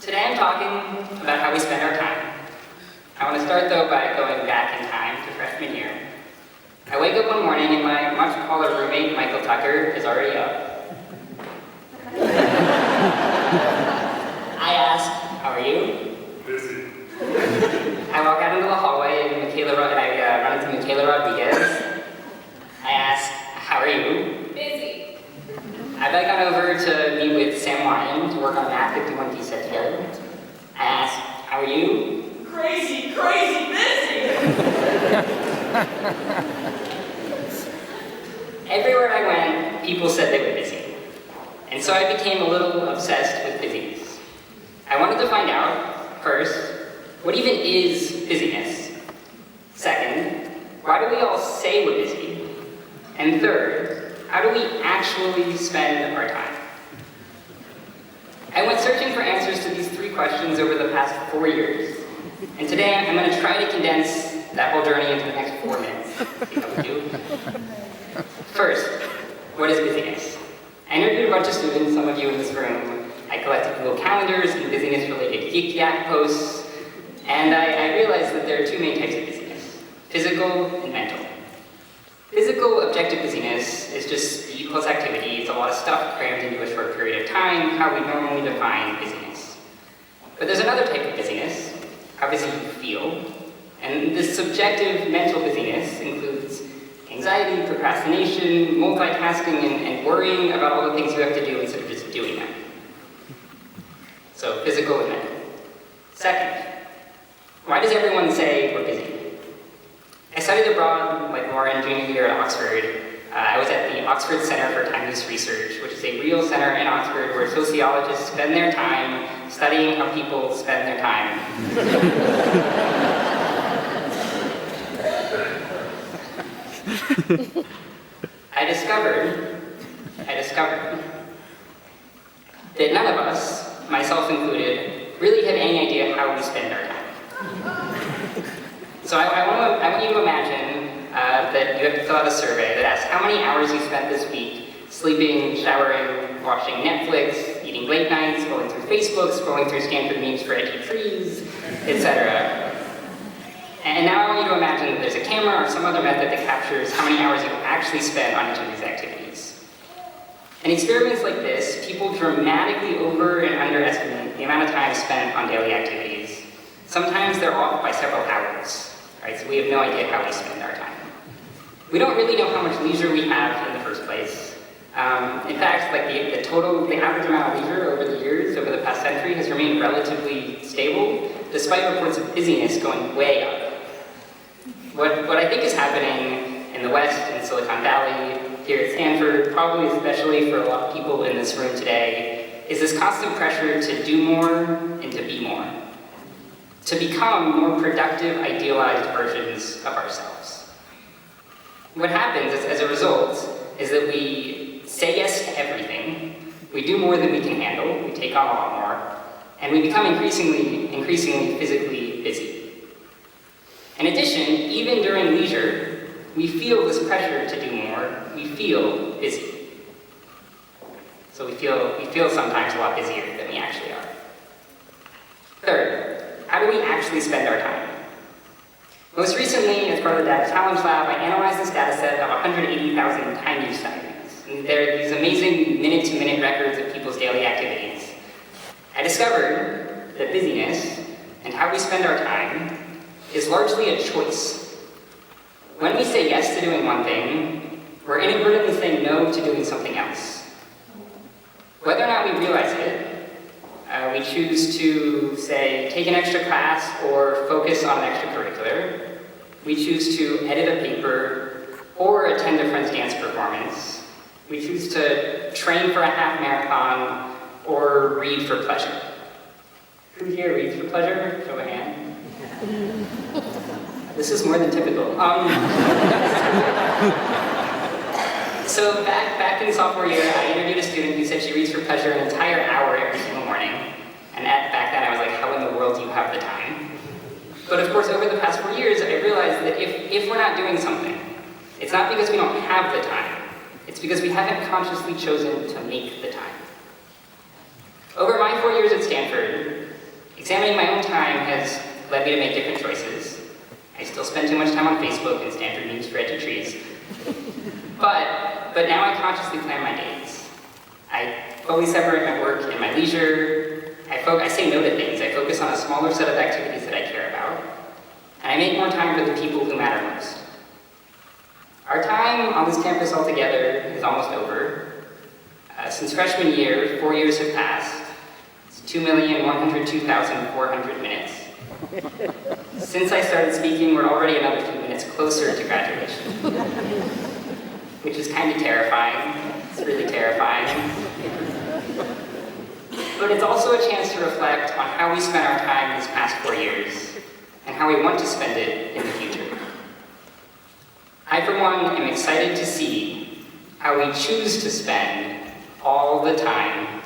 Today I'm talking about how we spend our time. I want to start though by going back in time to freshman year. I wake up one morning and my much taller roommate, Michael Tucker, is already up. I ask, how are you? Busy. I walk out into the hallway and I run into Michela Rodriguez. I ask, how are you? Busy. I've gone over to meet with Sam Weyen to work on Math 51 set together. I ask, how are you? Crazy, busy. Everywhere I went, people said they were busy. And so I became a little obsessed with busyness. I wanted to find out, first, what even is busyness? Second, why do we all say we're busy? And third, how do we actually spend our time? I went searching for answers to these three questions over the past 4 years. And today I'm going to try to condense that whole journey into the next 4 minutes. See how we do. First, what is busyness? I interviewed a bunch of students, some of you in this room. I collected Google calendars and busyness-related Yik Yak posts. And I realized that there are two main types of busyness: physical and mental. Physical, objective busyness is just speed plus activity. It's a lot of stuff crammed into a short period of time, how we normally define busyness. But there's another type of busyness, how busy you feel. And this subjective mental busyness includes anxiety, procrastination, multitasking, and worrying about all the things you have to do instead of just doing them. So physical and mental. Second, why does everyone say we're busy? I studied abroad, like Lauren, junior year at Oxford. I was at the Oxford Center for Time Use Research, which is a real center in Oxford where sociologists spend their time studying how people spend their time. I discovered that none of us, myself included, really have any idea how we spend our time. So I want you to imagine that you have to fill out a survey that asks how many hours you spent this week sleeping, showering, watching Netflix, eating late nights, scrolling through Facebook, scrolling through Stanford memes for edgy trees, etc. And now I want you to imagine that there's a camera or some other method that captures how many hours you actually spend on each of these activities. In experiments like this, people dramatically over and underestimate the amount of time spent on daily activities. Sometimes they're off by several hours, right? So we have no idea how we spend our time. We don't really know how much leisure we have in the first place. In fact, like the average amount of leisure over the years, over the past century, has remained relatively stable, despite reports of busyness going way up. What I think is happening in the West, in Silicon Valley, here at Stanford, probably especially for a lot of people in this room today, is this constant pressure to do more and to be more. To become more productive, idealized versions of ourselves. What happens is, as a result, is that we say yes to everything, we do more than we can handle, we take on a lot more, and we become increasingly physically busy. In addition, even during leisure, we feel this pressure to do more, we feel busy. So we feel sometimes a lot busier than we actually are. Third, how do we actually spend our time? Most recently, as part of the Data Challenge Lab, I analyzed this data set of 180,000 time use studies. And there are these amazing minute-to-minute records of people's daily activities. I discovered that busyness and how we spend our time is largely a choice. When we say yes to doing one thing, we're inadvertently saying no to doing something else. Whether or not we realize it, we choose to, say, take an extra class or focus on an extracurricular. We choose to edit a paper or attend a friend's dance performance. We choose to train for a half marathon or read for pleasure. Who here reads for pleasure? Show of hand. This is more than typical. So back in sophomore year, I interviewed a student who said she reads for pleasure an entire hour every single morning. And back then I was like, how in the world do you have the time? But of course, over the past 4 years, I realized that if we're not doing something, it's not because we don't have the time. It's because we haven't consciously chosen to make the time. Over my 4 years at Stanford, Examining my own time has led me to make different choices. I still spend too much time on Facebook and Stanford News for trees. But now I consciously plan my days. I fully separate my work and my leisure. I say no to things. I focus on a smaller set of activities that I care about. And I make more time for the people who matter most. Our time on this campus altogether is almost over. Since freshman year, 4 years have passed. It's 2,102,400 minutes. Since I started speaking, we're already another few minutes closer to graduation. Which is kind of terrifying. It's really terrifying. But it's also a chance to reflect on how we spent our time these past 4 years, and how we want to spend it in the future. I, for one, am excited to see how we choose to spend all the time